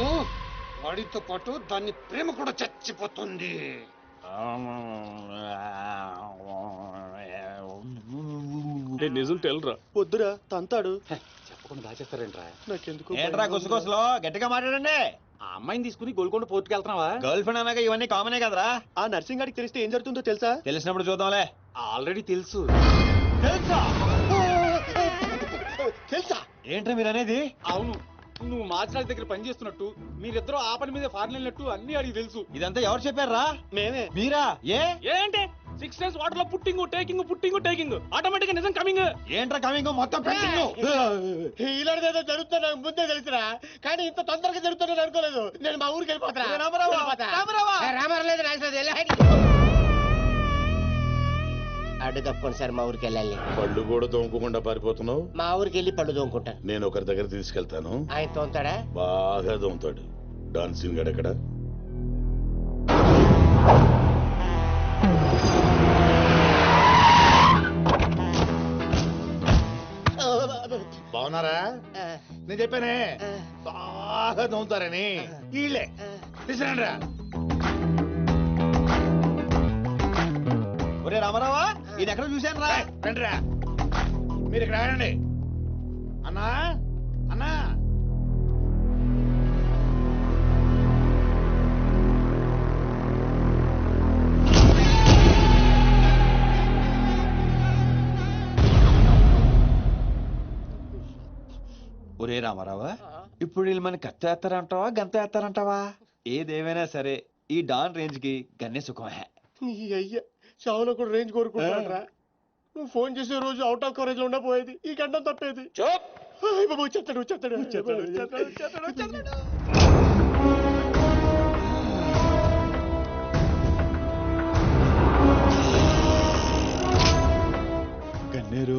ఇప్పుడు వాడితో పాటు దాన్ని ప్రేమ కూడా చచ్చిపోతుంది. నిజం తెలరా? వద్దురా తంతాడు. చెప్పకుండా దాచేస్తారేంట్రా? నాకెందుకు ఏంట్రా గుసగుసలో గట్టిగా మాట్లాడండి. ఆ అమ్మాయిని తీసుకుని గోల్కొండ పోర్టుకి వెళ్తున్నావా? గర్ల్ ఫ్రెండ్ అనగా ఇవన్నీ కామనే కదరా. ఆ నర్సింగ్ గారికి తెలిస్తే ఏం జరుగుతుందో తెలుసా? తెలిసినప్పుడు చూద్దాంలే. ఆల్రెడీ తెలుసు. తెలుసా? తెలుసా? ఏంట్రా మీరు అనేది? అవును, నువ్వు మార్చిరాజ్ దగ్గర పని చేస్తున్నట్టు, మీరిద్దరూ ఆ పని మీద ఫారెన్ వెళ్ళినట్టు అన్ని అడిగి తెలుసు. ఇదంతా ఎవరు చెప్పారా? మేమే. మీరా? ఏంటి 6 days వాటర్ లో పుట్టింగ్ టేకింగ్ ఆటోమేటిక్ నిజం కమింగ్. ఏంట్రా కమింగ్ మొత్తం పెండింగ్? ఇలాంటిది ఏదో జరుగుతుందో నాకు ముందే తెలుసురా, కానీ ఇంత తొందరగా జరుగుతుందని అనుకోలేదు. నేను మా ఊరికి వెళ్ళిపోతా. రామారావు లేదు అడ్డు తప్పుకోండి సార్, మా ఊరికి వెళ్ళాలి. పళ్ళు కూడా తోముకోకుండా పారిపోతున్నావు. మా ఊరికి వెళ్ళి పళ్ళు తోముకుంటాను. నేను ఒకరి దగ్గర తీసుకెళ్తాను. ఆయన తోముతాడా? బాగా తోముతాడు. డాన్సింగ్ గడెక్కడ? బాగున్నారా? నేను చెప్పానే బాగా తోముతారని. వీళ్ళే తీసుకురండి రా. ఒరే రామారావా, ఈయన ఎక్కడ చూశాను రా. రండి రా, మీరు ఇక్కడ రండి. అన్నా అన్నా, ఒరే రామారావా, ఇప్పుడు వీళ్ళు మన కత్తి వేస్తారంటావా గంత వేస్తారంటావా? ఏదేమైనా సరే ఈ డాన్ రేంజ్ కి గన్నే సుఖమే. నీ అయ్యా చావులో కూడా రేంజ్ కోరుకుంటారా? నువ్వు ఫోన్ చేసే రోజు అవుట్ ఆఫ్ కవరేజ్ లో ఉండపోయేది, ఈ గంటం తప్పేది. చెత్తాడు. గన్నేరు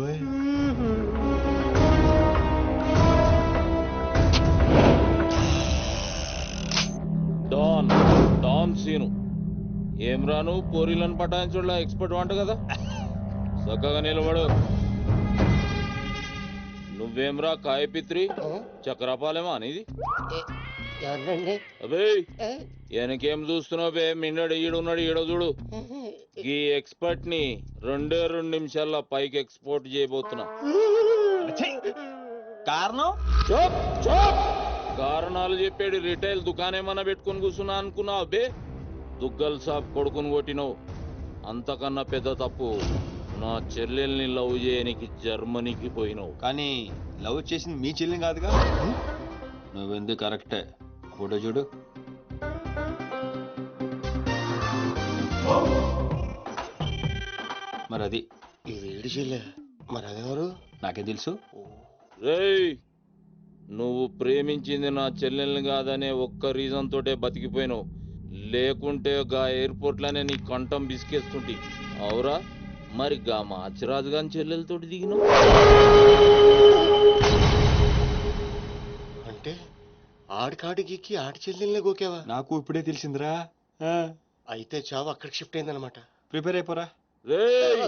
డాన్ సీను ఏం రాను పోరీలను పటాయించడంలో ఎక్స్పర్ట్ వంట కదా. చక్కగా నిలబడు. నువ్వేమ్రా కాయపిత్రి చక్రపాలేమో అనేది? అబే వెనకేం చూస్తున్నావు బే? మిన్నడు ఈడున్నాడు, ఈడో చూడు. ఈ ఎక్స్పర్ట్ ని 2 నిమిషాల్లో పైకి ఎక్స్పోర్ట్ చేయబోతున్నా. కారణం? కారణాలు చెప్పాడు. రిటైల్ దుకాణేమన్నా పెట్టుకుని కూర్చున్నా అనుకున్నావు బే? దుగ్గల్ సాబ్ కొడుకుని కొట్టినవు. అంతకన్నా పెద్ద తప్పు నా చెల్లెల్ని లవ్ చేయనికి జర్మనీకి పోయినావు. కానీ లవ్ చేసింది మీ చెల్లి కాదుగా. నువ్వెందుకు కరెక్టే. ఫోటో చూడు. మరి అది ఇది చెల్లె, మరి అదెవరు? నాకే తెలుసు. రేయ్, నువ్వు ప్రేమించింది నా చెల్లెల్ని కాదనే ఒక్క రీజన్ తోటే బతికిపోయినావు. లేకుంటే గా ఎయిర్పోర్ట్ లోనే నీ కంఠం బిసికేస్తుంటి. అవురా? మరి గా మాచిరాజు గాని చెల్లెలతోటి దిగినావు. అంటే ఆడికాడికి ఆడి చెల్లెల్ని గోకేవా? నాకు ఇప్పుడే తెలిసిందిరా. అయితే చావు అక్కడికి షిఫ్ట్ అయిందనమాట. ప్రిపేర్ అయిపోరా. రేయ్,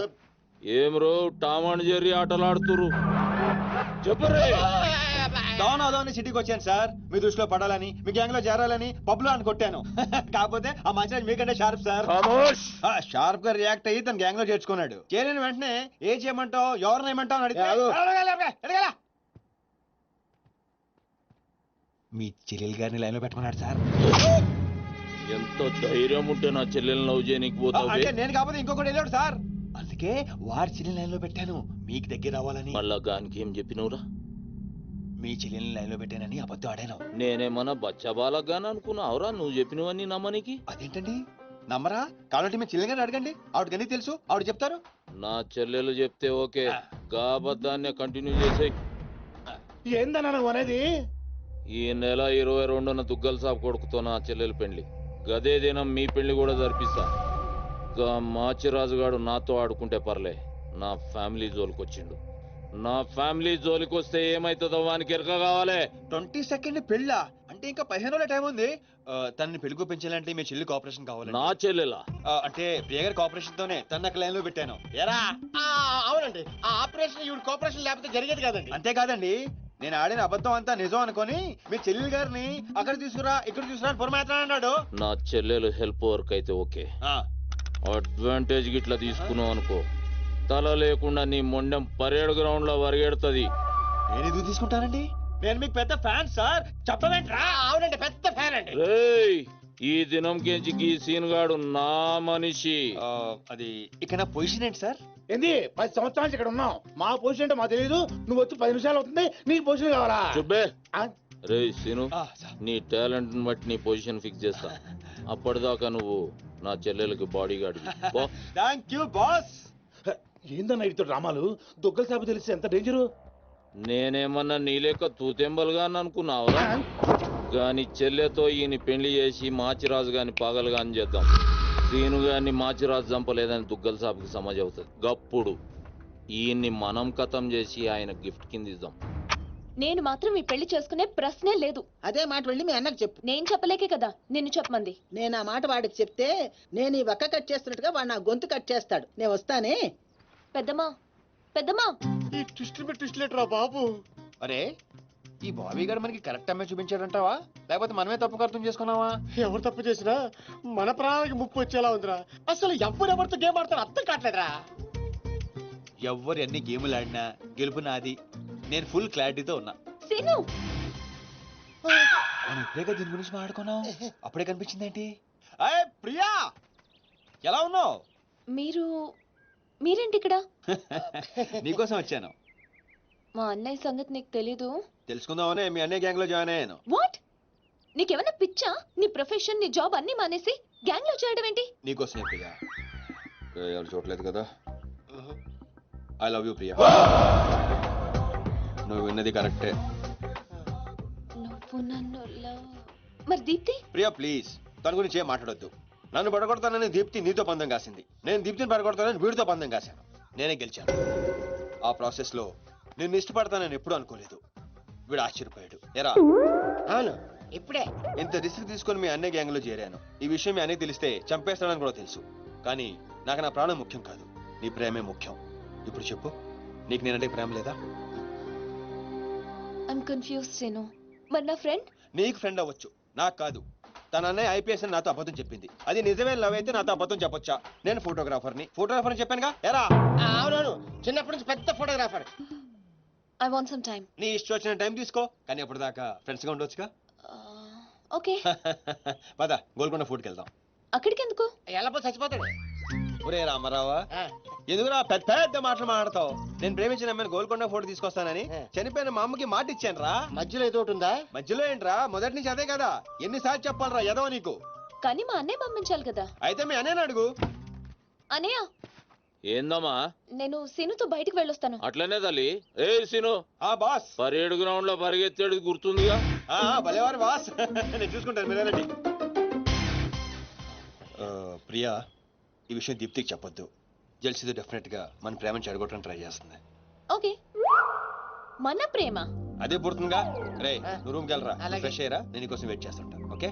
ఏం రో టామ్ అండ్ జెర్రీ ఆటలాడుతురు? చెప్పరే. డాన్ అదోని సిటీకి వచ్చాను సార్, మీ దృష్టిలో పడాలని, మీ గ్యాంగ్ లో చేరాలని పబ్ లో అని కొట్టాను. కాకపోతే ఆ మంచి మీకంటే షార్ప్ సార్. షార్ప్ గా రియాక్ట్ అయ్యి తన గ్యాంగ్ లో చేర్చుకున్నాడు. చేరిన వెంటనే ఏ చేయమంటావు, ఎవరిని ఏమంటావు అని అడిగితే మీ చెల్లెలు గారిని లైన్ లో పెట్టుకున్నాడు సార్. ఎంత ధైర్యం ఉంటే నా చెల్లెల్ని లవ్ చేయనికి పోతావు? అంటే నేను కాకపోతే ఇంకొకటి వెళ్ళాడు సార్, అందుకే వారి చెల్లెలు లైన్ లో పెట్టాను మీకు దగ్గర రావాలని. మళ్ళా గానికి ఏం చెప్పినవురా? మీ చెల్లెల్ని లైన్ లో పెట్టానని అబద్ధం ఆడాను. నేనేమన్నా బచ్చబాలగాని అనుకున్నావురా నువ్వు చెప్పినవన్నీ నమ్మనికి? అదేంటండి నమ్మరా? కాబట్టి మీ చెల్లెలు గారిని అడగండి, ఆవిడకి తెలుసు, ఆవిడ చెప్తారు. నా చెల్లెలు చెప్తే ఓకే, గా అబద్ధాన్ని కంటిన్యూ చేసే. ఏందన్నా నువ్వు అనేది? ఈ నెల 22న దుగ్గల్ సాబ్ కొడుకుతో నా చెల్లెలు పెళ్లి. గదే దినం మీ పెళ్లి కూడా జరిపిస్తా. గా మాచిరాజుగాడు నాతో ఆడుకుంటే పర్లే, నా ఫ్యామిలీ జోలికొచ్చిండు. నా ఫ్యామిలీ జోలికొస్తే ఏమైతుందో వానికి ఎరక కావాలి. 22nd పెళ్ళా? అంటే ఇంకా 15 రోజుల టైం ఉంది. తనని పెళ్లి పెంచాలంటే మీ చెల్లి కోఆపరేషన్ కావాలి. నా చెల్లెలా? అంటే ప్రియ గారి కోఆపరేషన్ తోనే తన లైన్ లో పెట్టాను. ఎరా? అవునండి, ఆ ఆపరేషన్ ఈవిడ కోఆపరేషన్ లేకపోతే జరిగేది కాదండి. అంతేకాదండి, నేను ఆడిన అబద్ధం అంతా నిజం అనుకొని మీ చెల్లెలు గారిని అక్కడ తీసుకురా ఇక్కడ తీసుకురా అని పొరమాట్లాడు. నా చెల్లెలు హెల్ప్ వర్క్ అయితే ఓకే, అడ్వాంటేజ్ గిట్లా తీసుకున్నావు అనుకో తల లేకుండా నీ మొండెం పరేడ్ గ్రౌండ్ లో వరిగెడుతుంది. నేను ఎందుకు తీసుకుంటానండి? నేను మీకు పెద్ద ఫ్యాన్ సార్. చెప్పవేంట్రా? అవునండి, పెద్ద ఫ్యాన్ అండి. రేయ్, ఈ దినం కెంచి ఈ సీన్ గాడు నా మనిషి. అది ఇక నా పొజిషన్ ఏంటి సార్? ఏంది 10 సంవత్సరాల నుంచి ఇక్కడ ఉన్నాం. మా పొజిషన్ అంటే మాకు తెలియదు. నువ్వు వచ్చి 10 నిమిషాలు అవుతుంది, నీకు పొజిషన్ కావాలా? చుబ్బే. ఆ? రేయ్ సీను, సార్. నీ టాలెంట్ బట్టి నీ పొజిషన్ ఫిక్స్ చేస్తా. అప్పటిదాకా నువ్వు నా చెల్లెలకి body guard. Thank you boss. ఏందన్న ఇటు డ్రామాలు? దొగ్గల సాబు తెలిస్తే ఎంత డేంజరు. నేనేమన్నా నీ లెక్క తూతెంబలుగా అనుకున్నావురా? గాని చెల్లెతో ఈయన పెళ్లి చేసి మాచిరాజు గాని పాగలు గాని చేద్దాం. సీను గాని మాచిరాజు చంపలేదని దుగ్గల సాబుకి సమాజ్ అవుతుంది. గప్పుడు ఈయన్ని మనం కథం చేసి ఆయన గిఫ్ట్ కింద ఇద్దాం. నేను మాత్రం ఈ పెళ్లి చేసుకునే ప్రశ్నే లేదు. అదే మాట వెళ్ళి మీ అన్నకు చెప్పు. నేను చెప్పలేకే కదా నిన్ను చెప్పమంది. నేను ఆ మాట వాడికి చెప్తే నేను ఈ వక్క కట్ చేస్తున్నట్టుగా వాడు నా గొంతు కట్ చేస్తాడు. నేను వస్తానే. పెద్దమ్మా పెద్దమ్మా, ఈ ట్విస్ట్ లేటరా బాబు. అరే, ఈ బాబీ గారు మనకి కరెక్ట్ అమ్మాయి చూపించాడంటావా, లేకపోతే మనమే తప్పుగా అర్థం చేసుకున్నావా? ఎవరు తప్పు చేసినా మన ప్రాణానికి ముప్పు వచ్చేలా ఉందిరా. అసలు ఎవరెవరితో గేమ్ ఆడతారో అర్థం కావట్లేదురా. ఎవ్వరు ఎన్ని గేములు ఆడినా గెలుపు నాది. నేను ఫుల్ క్లారిటీతో ఉన్నా. సీను మనం ఇప్పుడే దీని గురించి మాట్లాడుకున్నాం, అప్పుడే కనిపించింది ఏంటి? అయ్ ప్రియా, ఎలా ఉన్నావు? మీరేంటి ఇక్కడ? నీకోసం వచ్చాను. మా అన్నయ్య సంగతి నీకు తెలీదు. తెలుసుకుందామనే మీ అన్నయ్య గ్యాంగ్ లో జాయిన్ అయ్యాను. వాట్? నీకేమైనా పిచ్చా? నీ ప్రొఫెషన్ నీ జాబ్ అన్ని మానేసి గ్యాంగ్ లో చేయడం ఏంటి? నీకోసమే ప్రియా. ఎవరు చూడలేదు కదా. I love you Priya. నువ్వు విన్నది కరెక్టే. నువ్వు నన్ను మరి దీప్తి? ప్రియా ప్లీజ్, తన గురించి ఏం మాట్లాడొద్దు. నన్ను పడగొడతానని దీప్తి నీతో పందెం కాసింది. నేను దీప్తిని పడగొడతానని వీడితో పందెం కాశాను. నేనే గెలిచాను. ఆ ప్రాసెస్ లో నిన్ను ఇష్టపడతానని ఎప్పుడు అనుకోలేదు. వీడు ఆశ్చర్యపోయాడు. ఎరా? అవును, ఇప్పుడే. ఇంత రిస్క్ తీసుకొని మీ అన్నయ్య గ్యాంగ్ లో చేరాను. ఈ విషయం మీ అన్నయ్య తెలిస్తే చంపేస్తాడని కూడా తెలుసు. కానీ నాకు నా ప్రాణం ముఖ్యం కాదు, నీ ప్రేమే ముఖ్యం. ఇప్పుడు చెప్పు, నీకు నేనంటే ప్రేమ లేదా? I'm confused Seenu. మరి నా ఫ్రెండ్? నీకు ఫ్రెండ్ అవ్వచ్చు, నాకు కాదు. తన అన్నయ్య ఐపీఎస్ అని నాతో అబద్ధం చెప్పింది. అది నిజమే లవ్ అయితే నాతో అబద్ధం చెప్పొచ్చా? నేను ఫోటోగ్రాఫర్ని చెప్పానుగా. ఎరా? అవునవును, చిన్నప్పటి నుంచి పెద్ద photographer. I want some time. నీ ఇష్టం వచ్చిన టైం తీసుకో, కానీ అప్పటిదాకా ఫ్రెండ్స్ గా ఉండొచ్చుగా. ఓకే. పద, గోల్కొండ ఫుడ్కి వెళ్దాం. అక్కడికి ఎందుకు? ఎలా చచ్చిపోతాడు. ఒరే రామారావా, ఎందుకురా పెద్ద పెద్ద మాటలు మాట్లాడతావు? నేను ప్రేమించిన అమ్మాయిని గోల్కొండ ఫోటో తీసుకొస్తానని చనిపోయిన మా అమ్మకి మాట ఇచ్చాను రా. మధ్యలో ఏదో ఒకటి ఉందా? మధ్యలో ఏంట్రా, మొదటి నుంచి అదే కదా. ఎన్నిసార్లు చెప్పాలరా ఎదవ నీకు? కానీ మా అన్నయ్య పంపించాలి కదా. అయితే మీ అన్నయ్యని అడుగు. అన్నయ్య, ఏందమ్మా? నేను సీనుతో బయటికి వెళ్ళొస్తాను. అట్లనే తల్లి. ఏ సీను, ఆ బాస్ పరేడ్ గ్రౌండ్ లో పరిగెత్తేది గుర్తుందిగా? భలేవారు బాస్. నేను చూసుకుంటాను, మీరేనండి. ప్రియా, ఈ విషయం దీప్తికి చెప్పొద్దు. జెల్సీతో డెఫినెట్ గా మన ప్రేమను చెడగొట్టడానికి ట్రై చేస్తుంది. ఓకే. మన ప్రేమ అదే పుడుతుందిగా. రే, నువ్వు రూమ్కి వెళ్ళరా, ఫ్రెష్ అయ్యరా, నేను నీకోసం వెయిట్ చేస్తుంటా. ఓకే?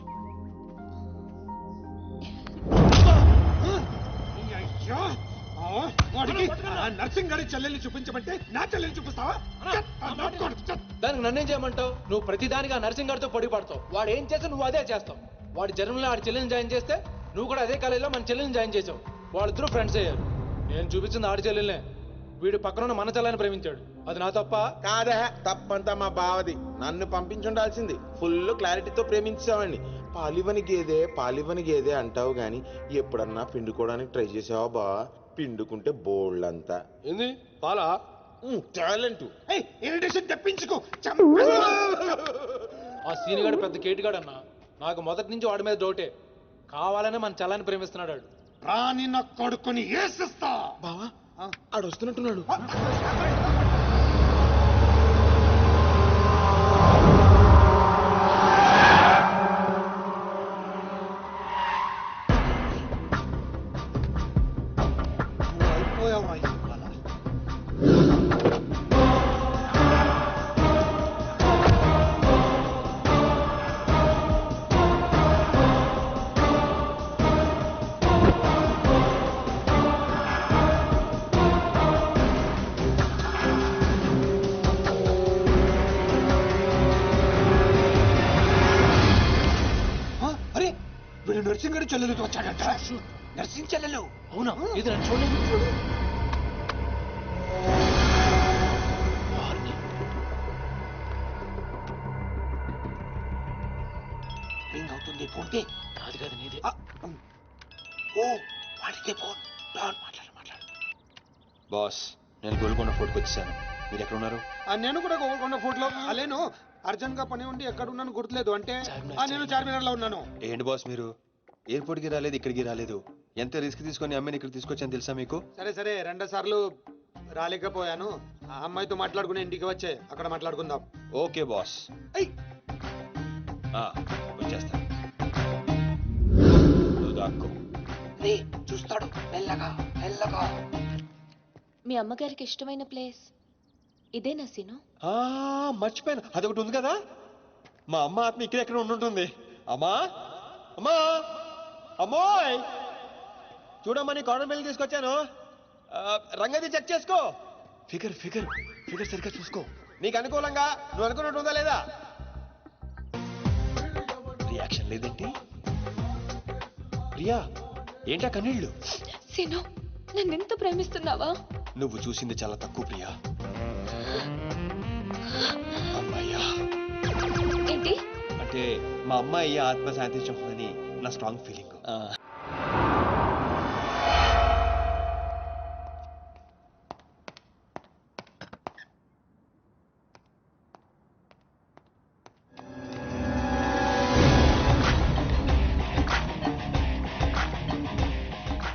నర్సింగ్ గారి చెల్లెల్ని చూపించమంటే నా చెల్లెల్ని చూపిస్తావా? దానికి నన్నేం చేయమంటావు? నువ్వు ప్రతిదానికి ఆ నర్సింగ్ గారితో పొడి పడతావు. వాడు ఏం చేస్తే నువ్వు అదే చేస్తావు. వాడి జన్మలో ఆడి చెల్లెని జాయిన్ చేస్తే నువ్వు కూడా అదే కాలేజీలో మన చెల్లెని జాయిన్ చేసావు. వాళ్ళిద్దరూ ఫ్రెండ్స్ అయ్యారు. నేను చూపించింది ఆడి చెల్లెలనే. వీడు పక్కన మన చెల్లని ప్రేమించాడు. అది నా తప్ప కాదా? తప్పంతా మా బావది. నన్ను పంపించుండాల్సింది. ఫుల్ క్లారిటీతో ప్రేమించావండి. పాలివని గేదే అంటావు గాని ఎప్పుడన్నా పిండుకోవడానికి ట్రై చేసావా బా? పిండుకుంటే బోల్డ్ ఏంది పాలా? టాలెంట్. ఇరిటేషన్ తెప్పించుకో. ఆ సీనిగాడు పెద్ద కేటుగాడు అన్న. నాకు మొదటి నుంచి వాడి మీద డౌటే. కావాలనే మన చెల్లని ప్రేమిస్తున్నాడు. రాని నా కొడుకుని ఏసిస్తా. బావా ఆడు వస్తున్నట్టున్నాడు. వీడు నర్సింగ్ గారి చెల్లెలతో వచ్చాడంట. నర్సింగ్ చెల్లెలు. అవునా ఇది నన్ను చూడలేదు. రింగ్ అవుతుంది. ఫోన్ కి. కాదు కాదు నీదే. ఓ వాడితే ఫోన్. మాట్లాడు. బాస్, నేను గోల్కొండ ఫోర్ట్కి వచ్చేసాను. మీరు ఎక్కడ ఉన్నారు? నేను కూడా గోల్కొండ ఫోర్ట్లో. అలేను అర్జెంట్ గా పని ఉండి ఎక్కడ ఉన్నాను గుర్తులేదు. అంటే నేను చార్మినార్ లో ఉన్నాను. ఏంటి బాస్ మీరు ఎయిర్పోర్ట్ కి రాలేదు, ఇక్కడికి రాలేదు. ఎంత రిస్క్ తీసుకొని అమ్మాయిని ఇక్కడ తీసుకొచ్చాను తెలుసా మీకు? సరే 2 సార్లు రాలేకపోయాను. ఆ అమ్మాయితో మాట్లాడుకుని ఇంటికి వచ్చే అక్కడ మాట్లాడుకుందాం. Okay boss. వచ్చేస్తా. దాక్కో. చూస్తాడు మెల్లగా. మీ అమ్మగారికి ఇష్టమైన ప్లేస్ ఇదేనా సీను? మర్చిపోయాను, అదొకటి ఉంది కదా. మా అమ్మ ఆత్మ ఇక్కడ ఉండుంటుంది. అమ్మా అమ్మా అమ్మోయ్, చూడమ్మా నీ కాటన్ బిల్ తీసుకొచ్చాను. రంగది చెక్ చేసుకో. ఫిగర్ సరిగ్గా చూసుకో. నీకు అనుకూలంగా నువ్వు అనుకున్నట్టు ఉందా లేదా? రియాక్షన్ లేదేంటి? ప్రియా ఏంటా కన్నీళ్ళు? సీను నన్నెంత ప్రేమిస్తున్నావా? నువ్వు చూసింది చాలా తక్కువ ప్రియా. అమ్మాయ్యా ఏంటి అంటే మా అమ్మాయి ఆత్మ శాంతించుకుందని నా స్ట్రాంగ్ ఫీలింగ్.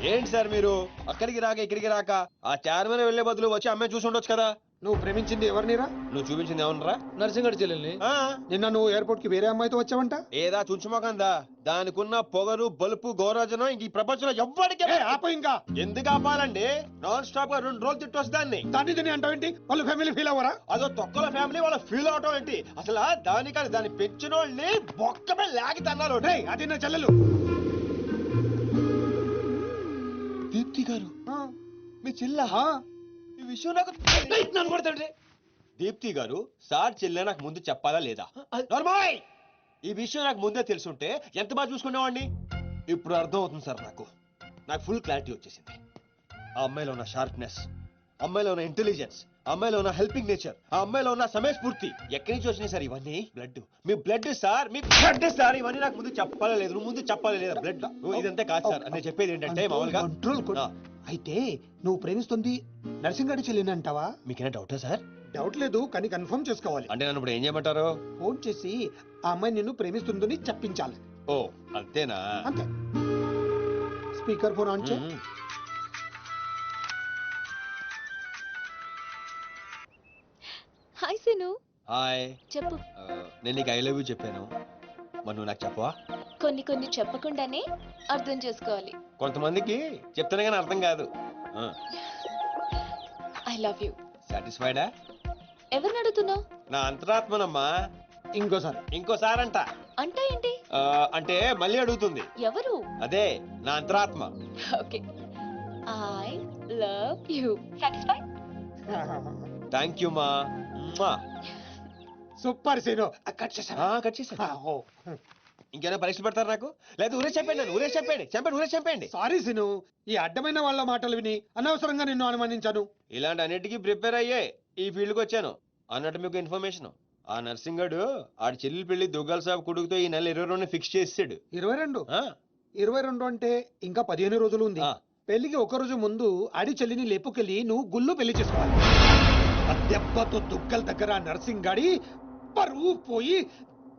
ఏంటి సార్ మీరు అక్కడికి రాక ఇక్కడికి రాక ఆ చార్మన్ వెళ్లే బదులు వచ్చి అమ్మాయి చూసి ఉండొచ్చు కదా. నువ్వు ప్రేమించింది ఎవరినిరా? నువ్వు చూపించింది ఏమన్నారా? నర్సింగడి చెల్లెల్ని. నిన్న నువ్వు ఎయిర్పోర్ట్ కి వేరే అమ్మాయితో వచ్చావంట. ఏదా చుంచుమోకందా? దానికున్న పొగరు బలుపు గౌరవజనం ఇంక ఈ ప్రపంచంలో ఎవ్వడికి. ఆపో ఇంకా. ఎందుకు ఆపాలండి? నాన్ స్టాప్ గా 2 రోజులు తిట్టొచ్చు దాన్ని. దాన్ని అంటావేంటి? వాళ్ళ ఫ్యామిలీ ఫీల్ అవ్వరా? అదో తొక్కల ఫ్యామిలీ వాళ్ళ ఫీల్ అవటం ఏంటి? అసలు దానికని దాన్ని పెంచిన వాళ్ళని బొక్కమే లాగి తన్నారు. అది నా చెల్లెలు. దీప్తి గారు మీ చెల్ల? ఈ విషయం నాకు నన్ను కొడతాడు. దీప్తి గారు సార్ చెల్లె నాకు ముందు చెప్పాలా లేదా? నార్మల్ ఈ విషయం నాకు ముందే తెలుసుంటే ఎంత బాగా చూసుకునేవాడిని. ఇప్పుడు అర్థం అవుతుంది సార్. నాకు ఫుల్ క్లారిటీ వచ్చేసింది. ఆ అమ్మాయిలో ఉన్న షార్ప్నెస్, అమ్మాయిలో ఉన్న ఇంటెలిజెన్స్, అమ్మాయిలో ఉన్న హెల్పింగ్ నేచర్, ఆ అమ్మాయిలో ఉన్న సమయస్ఫూర్తి ఎక్కడి నుంచి వచ్చినాయి సార్ ఇవన్నీ? బ్లడ్, మీ బ్లడ్ సార్, మీ బ్లడ్ సార్. ఇవన్నీ నాకు ముందు చెప్పాలా లేదు? నువ్వు ముందు చెప్పాలి లేదా? బ్లడ్ ఇదంతా కాదు సార్. నేను చెప్పేది ఏంటంటే మామూలుగా అయితే నువ్వు ప్రేమిస్తుంది నర్సింగడి చెల్లిని అంటావా? మీకేనా డౌటా సార్? డౌట్ లేదు కానీ కన్ఫర్మ్ చేసుకోవాలి. అంటే నన్ను ఇప్పుడు ఏం చేయమంటారు? ఫోన్ చేసి ఆ అమ్మాయి నిన్ను ప్రేమిస్తుందని చెప్పించాలి. ఓ అంతేనా? అంతే. స్పీకర్ ఫోన్ ఆన్ చే. హాయ్ సీను. హాయ్. చెప్పు. నేను నీకు ఐ లవ్ యూ చెప్పాను, మరి నువ్వు నాకు చెప్పవా? కొన్ని చెప్పకుండానే అర్థం చేసుకోవాలి. కొంతమందికి చెప్తానే కానీ అర్థం కాదు. I love you. సాటిస్ఫైడా? ఎవరిని అడుగుతున్నావు? నా అంతరాత్మనమ్మా. ఇంకోసారి అంట. అంటే ఏంటి? అంటే మళ్ళీ అడుగుతుంది. ఎవరు? అదే నా అంతరాత్మ. Okay. I love you. Satisfy? Thank you మా. Super scene. కట్ చేసా. ఇంకేమైనా పరీక్షలు పెడతారు నాకు? లేదు ఊరే చెప్పండి. సారీ సీను, ఈ అడ్డమైన వాళ్ళ మాటలు విని అనవసరంగా నిన్ను అనుమానించాను. ఇలాంటి అన్నిటికీ ప్రిపేర్ అయ్యే ఈ ఫీల్డ్కి వచ్చాను. అన్నట్టు మీకు ఇన్ఫర్మేషన్, ఆ నర్సింగడు ఆడి చెల్లి పెళ్లి దుగ్గాల సాబ్ కొడుకుతో ఈ నెల 22 ఫిక్స్ చేసాడు. 22 అంటే ఇంకా 15 రోజులు ఉంది. పెళ్లికి 1 రోజు ముందు ఆడి చెల్లిని లేపుకెళ్ళి నువ్వు గుళ్ళు పెళ్లి చేసుకోవాలి. దెబ్బతో దుగ్గల దగ్గర నర్సింగ్ గాడి పరువు పోయి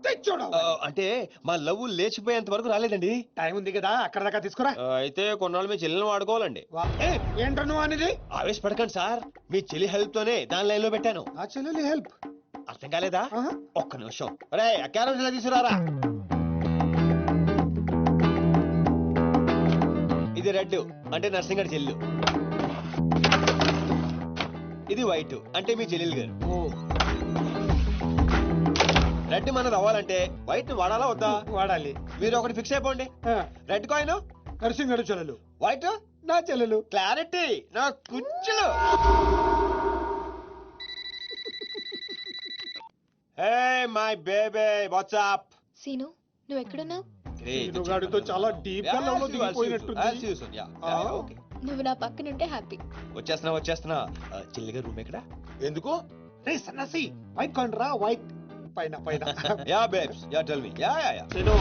తెచ్చోడం. అంటే మా లవ్ లేచిపోయేంత వరకు రాలేదండి. టైం ఉంది కదా, అక్కడ దాకా తీసుకురా. అయితే కొన్నాళ్ళు మీ చెల్లెని వాడుకోవాలండి. ఏంటో నువ్వు అనేది? ఆవేశపడకండి సార్, మీ చెల్లి హెల్ప్ తోనే దాని లైన్ లో పెట్టాను. ఆ చెల్లెలి హెల్ప్ అర్థం కాలేదా? ఒక్క నిమిషం. అరే క్యారెట్ తీసుకురారా. ఇది రెడ్ అంటే నర్సింగడి చెల్లు, ఇది వైట్ అంటే మీ చెల్లెలు గారు. రెడ్ మనది అవ్వాలంటే వైట్ ని వాడాలా వద్దా? వాడాలి. మీరు ఒకటి ఫిక్స్ అయిపోండి. రెడ్ కాయిన్ నర్సింగడి చెల్లెలు, వైట్ నా చెల్లెలు. క్లారిటీ నా కుచ్చులు. Hey my baby what's up? Seenu నువ్వు ఎక్కడున్నావు? సీనుగాడితో చాలా డీప్ గా లవ్ లో దిగిపోయినట్టుంది. నువ్వు నా పక్కనుంటే హ్యాపీ. వచ్చేస్తున్నా చిల్లిగా రూమ్ ఎక్కడ? ఎందుకు? రే సన్నాసి వైట్ కొండ్రా వైట్ పైన పైన. Yeah babes yeah tell me. Yeah Seenu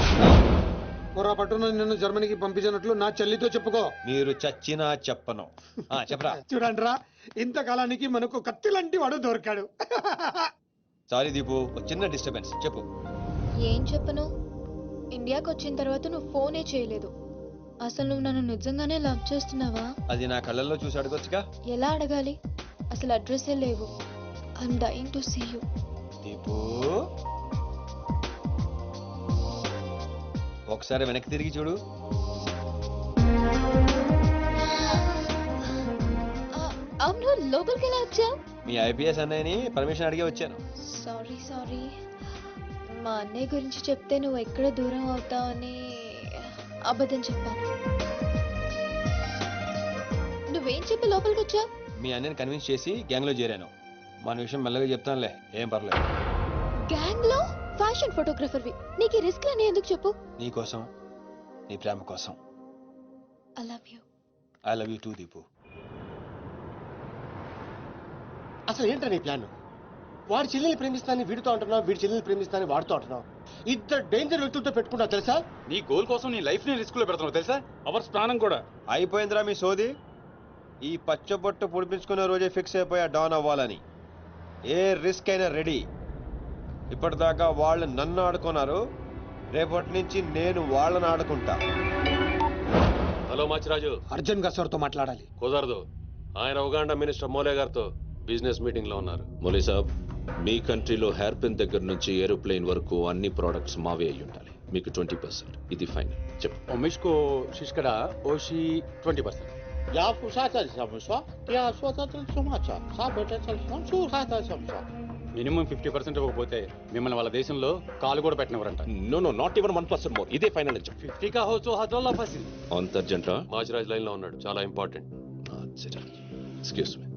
పొరపాటున నిన్ను జర్మనీకి పంపించినట్లు నా చెల్లితో చెప్పుకో. మీరు చచ్చినా చెప్పను. చెప్పరా. చూడండిరా ఇంతకాలానికి మనకు కత్తి లాంటి వాడు దొరికాడు. సారీ దీపు, చిన్న డిస్టర్బెన్స్. చెప్పు. ఏం చెప్పను? ఇండియాకి వచ్చిన తర్వాత నువ్వు ఫోనే చేయలేదు. అసలు నువ్వు నన్ను నిజంగానే లవ్ చేస్తున్నావా? అది నా కళ్ళల్లో చూసి అడగొచ్చుగా. ఎలా అడగాలి? అసలు అడ్రస్సే లేవు. I'm dying to see you. Deepu ఒకసారి వెనక్కి తిరిగి చూడు. అవును, లోపలికి ఎలా వచ్చావు? మీ ఐపీఎస్ అన్నయ్యని పర్మిషన్ అడిగే వచ్చాను. సారీ. మా అన్నయ్య గురించి చెప్తే నువ్వు ఎక్కడ దూరం అవుతావని అబద్ధం చెప్పాను. నువ్వేం చెప్పి లోపలికి వచ్చావు? మీ అన్నయ్యని కన్విన్స్ చేసి గ్యాంగ్ లో చేరాను. మన విషయం మెల్లగా చెప్తానులే, ఏం పర్లేదు. గ్యాంగ్ లో ఫ్యాషన్ ఫోటోగ్రఫర్వి, నీకు రిస్క్ అని ఎందుకు చెప్పు? నీ కోసం, నీ ప్రేమ కోసం. I love you. I love you two Deepu. అసలు ఏంటో నీ ప్లాన్? వాడి చెల్లెల్ని ప్రేమిస్తానని వీడితో అంటున్నావు, వీడి చెల్లెల్ని ప్రేమిస్తానని వాడితో అంటున్నావు. ఇద్దరు డేంజర్ వ్యక్తులతో పెట్టుకున్నావు తెలుసా? నీ గోల్ కోసం నీ లైఫ్ ని రిస్క్ లో పెడుతున్నావు తెలుసా? అవర్స్ ప్రాణం కూడా. అయిపోయిందిరా మీ సోది. ఈ పచ్చబొట్టు పొడిపించుకునే రోజే ఫిక్స్ అయిపోయా డాన్ అవ్వాలని. ఏ రిస్క్ అయినా రెడీ. ఇప్పటిదాకా వాళ్ళు నన్ను ఆడుకున్నారు, రేపటి నుంచి నేను వాళ్ళని ఆడుకుంటా. హలో మాచిరాజు, అర్జున్ గా సార్తో మాట్లాడాలి. కుదరదు. ఆయన ఉగాండా మినిస్టర్ మోలే గారితో బిజినెస్ మీటింగ్ లో ఉన్నారు. మోలీ సాబ్, మీ కంట్రీలో హెయిర్ పిన్ దగ్గర నుంచి ఏరోప్లేన్ వరకు అన్ని ప్రోడక్ట్స్ మావే అయి ఉండాలి. మీకు 20%. ఇది ఫైనల్. చెప్పు. ఒమిష్కో శిష్కడ ఓషి 20%. యా పుషాచా సమస్య యా స్వతత్ర సమాచా సాబెటచ సంసూహాత సంసా. మినిమం 50% ఇవ్వకపోతే మిమ్మల్ని వాళ్ళ దేశంలో కాలు కూడా పెట్టినవరంట. No not even 1% more. ఇదే ఫైనల్ అని చెప్పు. 50 కా హోచో హజోల్లా ఫసి. అంత అర్జెంటా? మాచిరాజ్ లైన్ లో ఉన్నాడు, చాలా ఇంపార్టెంట్. Excuse me.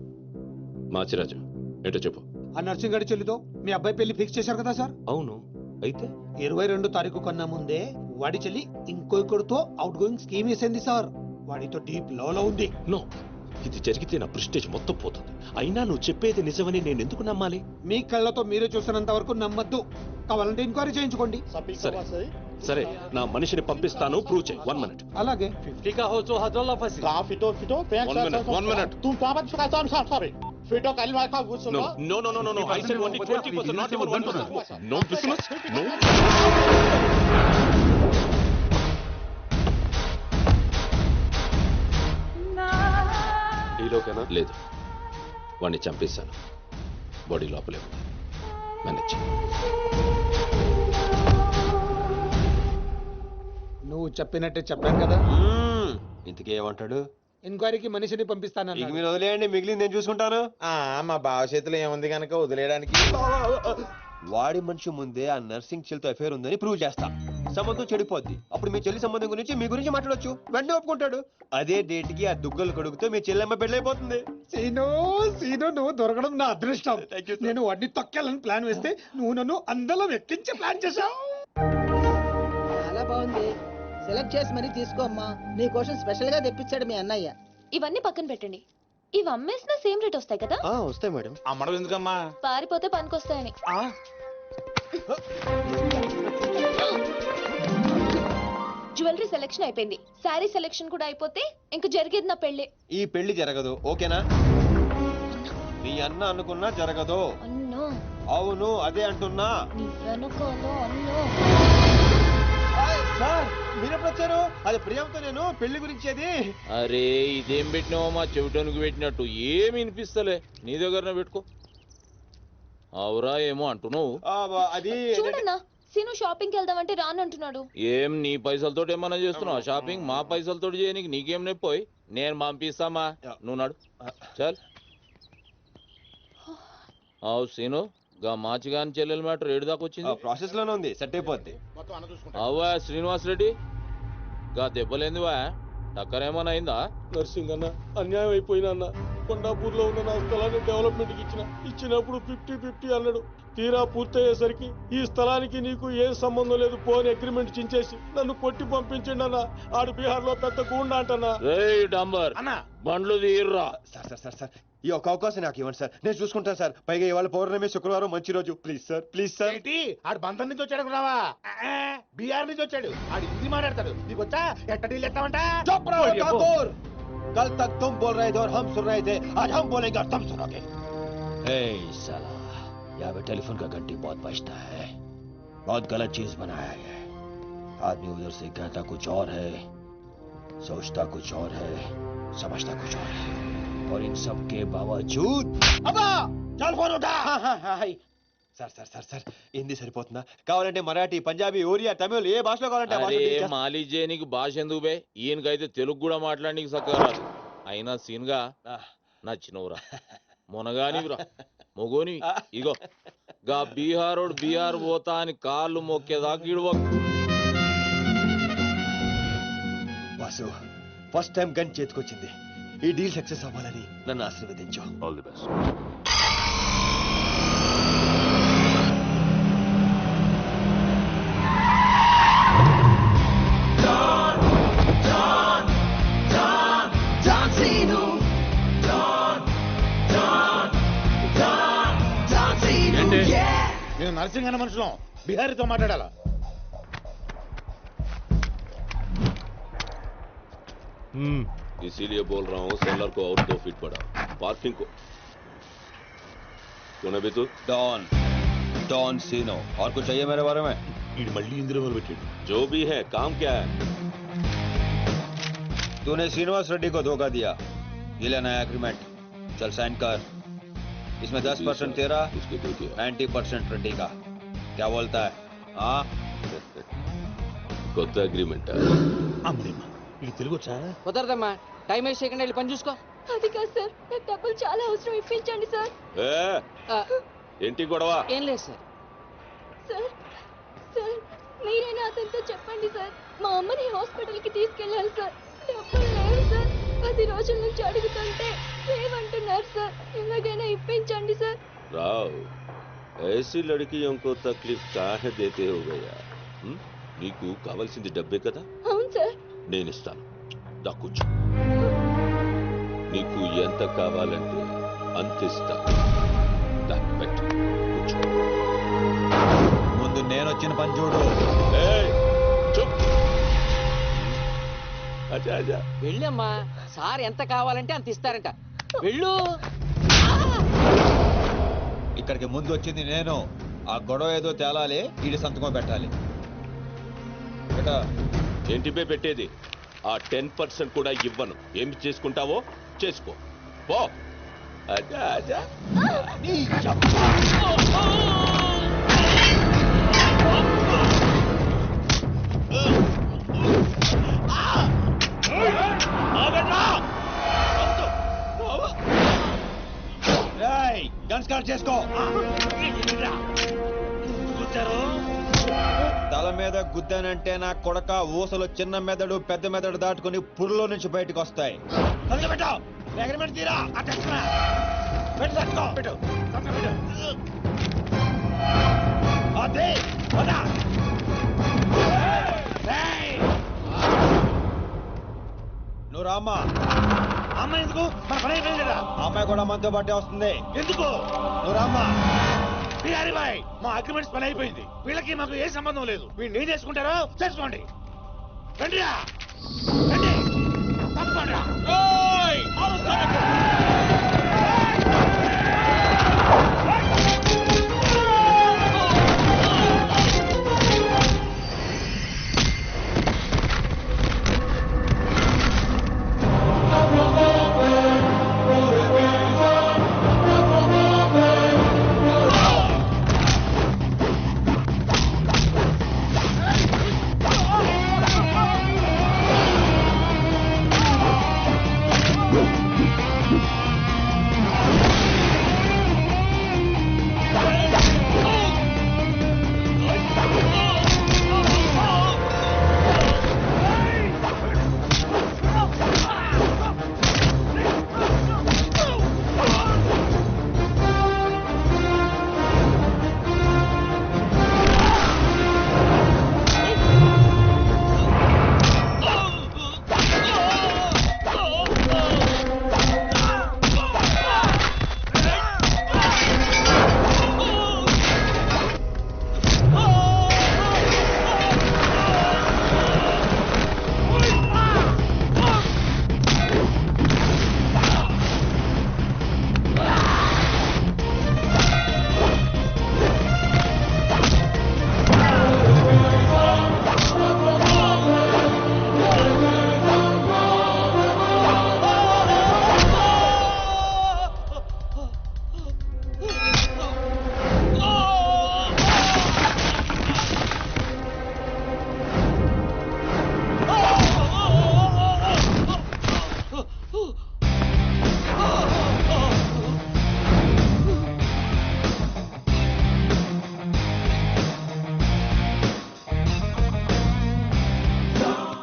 మాచిరాజు ఏంటో చెప్పు. ఆ నర్సింగ్ గారి చెల్లితో మీ అబ్బాయి పెళ్లి ఫిక్స్ చేశారు కదా సార్? అవును, అయితే 22 తారీఖు కన్నా ముందే వాడి చెల్లి ఇంకొకరితో అవుట్ గోయింగ్ స్కీమ్ వేసింది సార్. వాడితో డీప్ లో ఉంది. నో, ఇది జరిగితే నా ప్రెస్టేజ్ మొత్తం పోతుంది. అయినా నువ్వు చెప్పేది నిజమని నేను ఎందుకు నమ్మాలి? మీ కళ్ళతో మీరే చూసినంత వరకు నమ్మద్దు. కావాలంటే ఎంక్వైరీ చేయించుకోండి. సరే, నా మనిషిని పంపిస్తాను, ప్రూవ్ చేయి. 1 minute. అలాగే. 50 కా హోచో హజోల్లా ఫసి. కాఫీతో ఫిటో One minute. తుమ్ పాపట్ ఫకాతం సారీ ఫిటో కల్మా కా గుసో. No. I said only 20%, not even 1%. No business. No. ఈలోకేనా? లేదు, వాడిని చంపేశాను. బాడీ లోపలే ఉంది. మేనేజ్. నువ్వు చెప్పినట్టే చెప్పాను కదా. ఇంతకీ ఏమంటాడు? ఎంక్వైరీకి మనిషిని పంపిస్తాను. ఇక మీరు వదిలేయండి, మిగిలింది నేను చూసుకుంటాను. మా బావ చేతిలో ఏముంది కనుక వదిలేయడానికి. వాడి మనిషి ముందే ఆ నర్సింగ్ చెల్లితో అఫేర్ ఉందని ప్రూవ్ చేస్తా. సంబంధం చెడిపోద్ది. అప్పుడు మీ చెల్లి సంబంధం గురించి మీ గురించి మాట్లాడొచ్చు. వెంటనే ఒప్పుకుంటాడు. అదే డేట్ కి ఆ దుగ్గలు కొడుకుతో మీ చెల్లెమ్మ పెళ్ళైపోతుంది. సీను నువ్వు దొరకడం నా అదృష్టం. నేను వాడిని తొక్కాలని ప్లాన్ వేస్తే నువ్వు నన్ను అందలో ఎక్కించి ప్లాన్ చేశావు. చాలా బాగుంది. సెలెక్ట్ చేసి మరీ తీసుకో అమ్మా. నీ కోసం స్పెషల్ గా తెప్పించాడు మీ అన్నయ్య. ఇవన్నీ పక్కన పెట్టండి. ఇవి అమ్మేసిన సేమ్ రేట్ వస్తాయి కదా? వస్తాయి మేడం. అమ్మడం ఎందుకమ్మా? పారిపోతే పనికొస్తాయని. జ్యువెలరీ సెలెక్షన్ అయిపోయింది. శారీ సెలెక్షన్ కూడా అయిపోతే ఇంక జరిగేది నా పెళ్లి. ఈ పెళ్లి జరగదు, ఓకేనా? నీ అన్న అనుకున్నా జరగదు. అన్నో. అవును, అదే అంటున్నా. నీ వెనకాలో అన్నో. సార్ మీరెప్పుడు వచ్చారు? అది ప్రియాంతో నేను పెళ్లి గురించి. అది అరే, ఇదేం పెట్టినావో మా చెవిటానికి పెట్టినట్టు ఏమి వినిపిస్తలే. నీ దగ్గరనే పెట్టుకో. అవురా ఏమో అంటున్నావు. అది చూడన్నా, సీను షాపింగ్కి వెళ్దామంటే రానంటున్నాడు. ఏం నీ పైసలతోటి ఏమన్నా చేస్తున్నావు షాపింగ్? మా పైసలతోటి చేయనీకి నీకేం నొప్పోయి? నేను పంపిస్తామా, నువ్వు నాడు. చల్. అవు సీను, గా మాచిగాని చెల్లెల మ్యాటర్ ఏడు దాకా వచ్చింది. ప్రాసెస్ లోనే ఉంది, సెట్ అయిపోద్ది. అవ్వా శ్రీనివాస్ రెడ్డి, గా దెబ్బలేందివా? టక్కరేమన్నా అయిందా? నర్సింగ్ అన్న అన్యాయం అయిపోయినా అన్న. కొండాపూర్ లో ఉన్న నా స్థలాన్ని డెవలప్మెంట్ కి ఇచ్చినప్పుడు 50-50 అన్నాడు. తీరా పూర్తయ్యేసరికి ఈ స్థలానికి నీకు ఏం సంబంధం లేదు పోని అగ్రిమెంట్ చించేసి నన్ను కొట్టి పంపించండి అన్న. ఆడు బీహార్ లో పెద్ద గూండా అంటన్నా. డాంబర్ అన్న బండ్లు తీర్రా. సార్ సార్ సార్ సార్ ఈ ఒక్క అవకాశం నాకు ఇవ్వండి సార్, నేను చూసుకుంటాను సార్. పైగా ఇవాళ పౌర్ణమి, శుక్రవారం మంచి రోజు. Please sir, please sir. ఆడు బంధం నుంచి వచ్చాడు రావా, బీహార్ నుంచి వచ్చాడు. ఆడు హిందీ మాట్లాడతాడు, నీకు వచ్చా ఎట్ట డీల్ ఎత్తామంట. कल तक तुम बोल रहे थे और हम सुन रहे थे, आज हम बोलेंगे और तुम सुनोगे. साला यहाँ पे टेलीफोन का घंटी बहुत बजता है, बहुत गलत चीज बनाया है. आदमी उधर से कहता कुछ और है, सोचता कुछ और है, समझता कुछ और है, और इन सब के बावजूद అబ్బా చల్ ఫోన్ ఉఠా. Sir sir sir sir Hindi సరిపోతుందా? కావాలంటే మరాఠీ, పంజాబీ, ఒరియా, తమిళ్ ఏ భాషలో కావాలంటే ఆ భాషలో deal చేస్తా. మాలిజే నీకు భాష ఎందుకు బే? ఈయనకైతే తెలుగు కూడా మాట్లాడనీకి సక్కగా రాదు. అయినా సీన్గా నచ్చినవురా, మునగానివిరా, మొగోని. ఇగో గా బీహారోడు బీహార్ పోతా అని కాళ్ళు మొక్కేదాకా ఇడవకు. వాసు ఫస్ట్ టైం గన్ చేతికొచ్చింది. ఈ డీల్ సక్సెస్ అవ్వాలని నన్ను ఆశీర్వదించు. All the best. నేను నర్సింగ్ అన్న మనుషులం, బిహారీతో మాట్లాడాలా? इसीलिए बोल रहा हूँ सेलर को और 2 फीट बढ़ा, पार्किंग को. कौन है तू? डॉन, डॉन सीनो. और कुछ चाहिए मेरे बारे में? मल्ली इंदिरा में बैठे. जो भी है, काम क्या है? तूने श्रीनिवास रेड्डी को धोखा दिया, ये लेना है एग्रीमेंट. चल साइन कर. इसमें 10% तेरा, 90% रेड्डी का. क्या बोलता है? हाँ కొత్త అగ్రిమెంట్. అమ్మేమ్మా ఇది తెలుగు వచ్చా? కుదరదమ్మా, టైం వేస్ట్ చేయకుండా వెళ్ళి పని చూసుకో. అది కాదు సార్, నాకు డబ్బులు చాలా అవసరం, ఇప్పించండి సార్. ఏంటి గొడవ? ఏం లేదు సార్. సార్ సార్ మీరైనా అతనితో చెప్పండి సార్, మా అమ్మని హాస్పిటల్కి తీసుకెళ్ళాలి సార్. డబ్బులు లేవు సార్, 10 రోజుల నుంచి అడుగుతుంటే లేవంటున్నారు సార్. ఎలాగైనా ఇప్పించండి సార్. రావ్, ऐसी लड़कियों को तकलीफ काहे देते हो गया? నీకు కావాల్సింది డబ్బే కదా? అవును సార్. నేను ఇస్తాను, దా కూర్చో. నీకు ఎంత కావాలంటే అంత ఇస్తా. దా పెట్టు, కూర్చో. ముందు నేను వచ్చిన పని చూడు. చూప్. అచ్చా అచ్చా వెళ్ళమ్మా, సార్ ఎంత కావాలంటే అంత ఇస్తారంట. వెళ్ళు. ఇక్కడికి ముందు వచ్చింది నేను. ఆ గొడవ ఏదో తేలాలి, ఈడి సంతకం పెట్టాలి. ఏంటి పే పెట్టేది? ఆ 10% కూడా ఇవ్వను. ఏమి చేసుకుంటావో చేసుకో పో. అచ్చా అచ్చా. గన్ స్టార్ట్ చేసుకో. తల మీద గుద్దానంటే నా కొడక ఊసలు చిన్న మెదడు పెద్ద మెదడు దాటుకుని పురులో నుంచి బయటకు వస్తాయి. నువ్వు రామ్మా. అమ్మ ఎందుకు? మన పని అయిపోయింది కదా. అమ్మాయి కూడా మనతో పాటే వస్తుంది. ఎందుకు? నువ్వు రామ్మా. బిహారీ బాయ్, మా అగ్రిమెంట్స్ పని అయిపోయింది. వీళ్ళకి మాకు ఏ సంబంధం లేదు. వీళ్ళు ఏం చేసుకుంటారో చేసుకోండి. రండిరా, రండి, తప్పకుండా.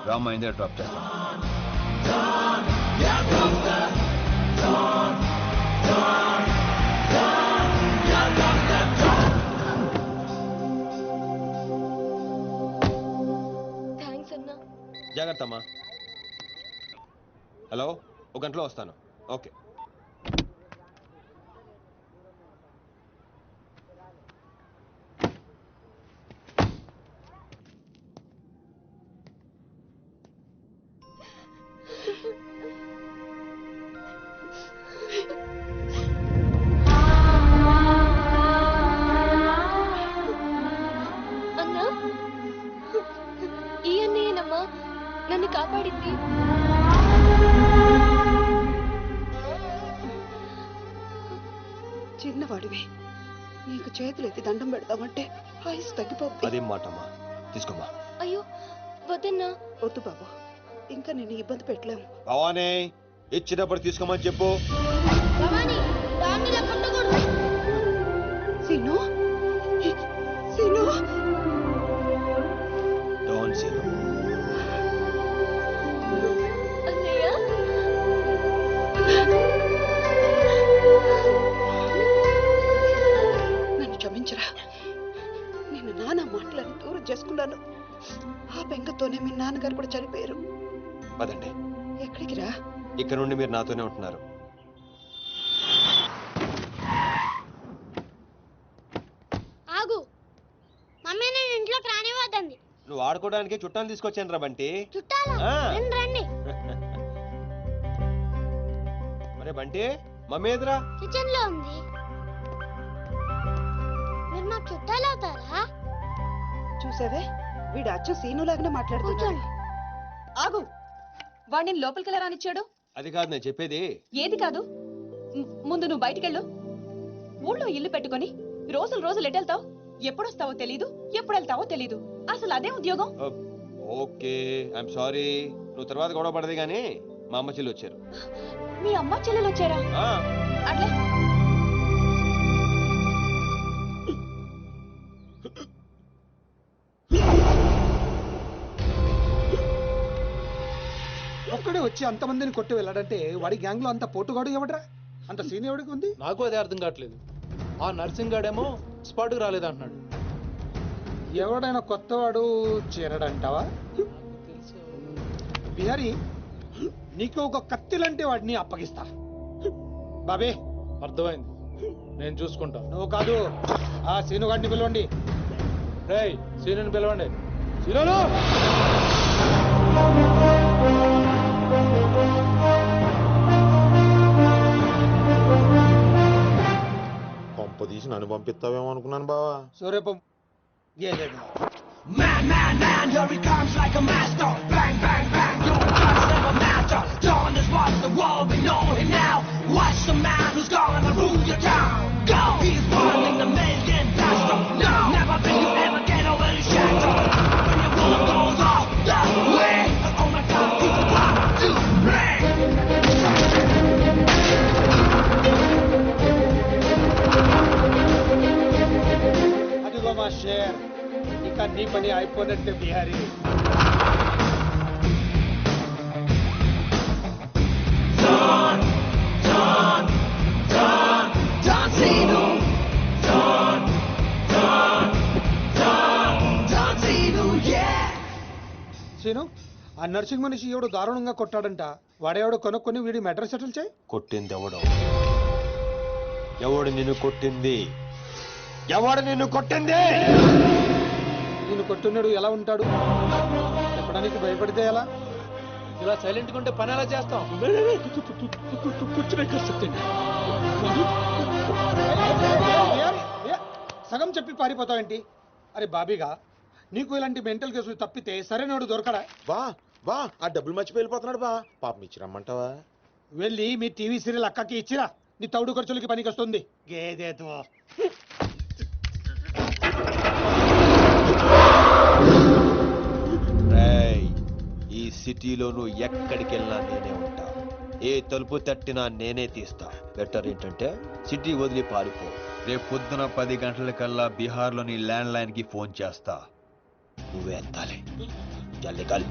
రామ్మా ఇందే డ్రాప్ చేస్తాను. థ్యాంక్స్ అన్నా. జాగ్రత్త అమ్మా. హలో, ఒక గంటలో వస్తాను. ఓకే. అన్నా, ఈ అన్నయ్యనమ్మా నన్ను కాపాడింది. చిన్నవాడివి, నీకు చేతులెత్తి దండం పెడతామంటే ఆయుస్ తగ్గిపోతుంది. అదేం మాటమ్మా, తీసుకోమ్మా. అయ్యో వద్దన్నా. వద్దు బాబు, ఇంకా నేను ఇబ్బంది పెట్టలేము. భవానీ, ఇచ్చినప్పుడు తీసుకోమని చెప్పు. సీను, సీను, డోంట్ సీను. అన్నయ్య, నన్ను క్షమించరా. నేను నాన్న మాటలను దూరం చేసుకున్నాను. ఆ బెంగతోనే మీ నాన్నగారు కూడా చనిపోయారు. పదండి. ఎక్కడికి రా? ఇక్కడ నుండి మీరు నాతోనే ఉంటున్నారు. ఆగు, మమ్మీ నేను ఇంట్లోకి రానివ్వద్దండి. నువ్వు ఆడుకోవడానికి చుట్టాలు తీసుకొచ్చాను రా బంటి. చుట్టాలా? ఆ. రండి. మరే బంటి, మమ్మీ ఎదురా? కిచెన్ లో ఉంది. మీరు నాకు చుట్టాలు అవుతారా? చూసావే, వీడు అచ్చ సీనులాగానే మాట్లాడుతున్నాడు. ఆగు, వాడిని లోపలికి ఎలా రానిచ్చాడు? అది కాదు నేను చెప్పేది. ఏది కాదు? ముందు నువ్వు బయటికెళ్ళు. ఊళ్ళో ఇల్లు పెట్టుకొని రోజులు రోజులు ఎటెళ్తావు? ఎప్పుడొస్తావో తెలీదు, ఎప్పుడు వెళ్తావో తెలీదు. అసలు అదే ఉద్యోగం. Okay, I'm sorry. నువ్వు తర్వాత గొడవ పడదు కానీ మా అమ్మ చెల్లి వచ్చారు. మీ అమ్మ చెల్లెలు వచ్చారా? అట్లే. ఒక్కడే వచ్చి అంతమందిని కొట్టి వెళ్ళాడంటే వాడి గ్యాంగ్ లో అంత పోటుగాడు ఎవడరా? అంత సీన్ ఎవడికి ఉంది? నాకు అదే అర్థం కావట్లేదు. ఆ నర్సింగ్ గాడేమో స్పాట్కి రాలేదంటున్నాడు. ఎవడైనా కొత్తవాడు చేరడంటావా? బిహారీ, నీకు ఒక కత్తిలంటే వాడిని అప్పగిస్తా. బాబే, అర్థమైంది, నేను చూసుకుంటా. నువ్వు కాదు, ఆ సీనుగాడిని పిలవండి. రేయ్, సీనుని పిలవండి. సీనులు! పంప తీసి నన్ను పంపిస్తావేమో అనుకున్నాను బావా. సూర్యపం Man, man, man, here he comes like a master. Bang, bang, bang, your guns never matter. Dawn is what the world, we know him now. Watch the man who's gonna rule your town. Go! He's running the million faster. No! Never think you ever get over his shadow. When your world goes off the way. Oh my God, he's about to break. అదిగో మా share, ఇక నీ పని అయిపోయినట్టే Bihari. Scene, ఆ nursing మనిషి ఎవడు దారుణంగా కొట్టాడంట. వాడేవాడు కొనుక్కొని వీడి మెటర్ సెటిల్ చేయి. కొట్టింది ఎవడు? ఎవడు నిన్ను కొట్టింది? ఎవడు నిన్ను కొట్టింది? నిన్ను కొట్టున్నాడు ఎలా ఉంటాడు? చెప్పడానికి భయపడితే ఎలా? ఇలా సైలెంట్ గా ఉంటే పని ఎలా చేస్తాం? సగం చెప్పి పారిపోతావేంటి? అరే బాబీగా, నీకు ఇలాంటి మెంటల్ కేసులు తప్పితే సరైనడు దొరకడా? బా ఆ డబ్బులు మర్చిపోయి వెళ్ళిపోతున్నాడు బా. పాపం ఇచ్చిరమ్మంటావా? వెళ్ళి మీ టీవీ సీరియల్ అక్కకి ఇచ్చిరా. నీ తౌడు ఖర్చులకి పనికి వస్తుంది. గేదేతో ఈ సిటీలో నువ్వు ఎక్కడికి వెళ్ళినా నేనే ఉంటా. ఏ తలుపు తట్టినా నేనే తీస్తా. బెటర్ ఏంటంటే సిటీ వదిలి పారిపో. రేపు పొద్దున 10 గంటలకల్లా బీహార్లోని ల్యాండ్ లైన్ కి ఫోన్ చేస్తా. నువ్వే ఎత్తాలి. చల్. निकल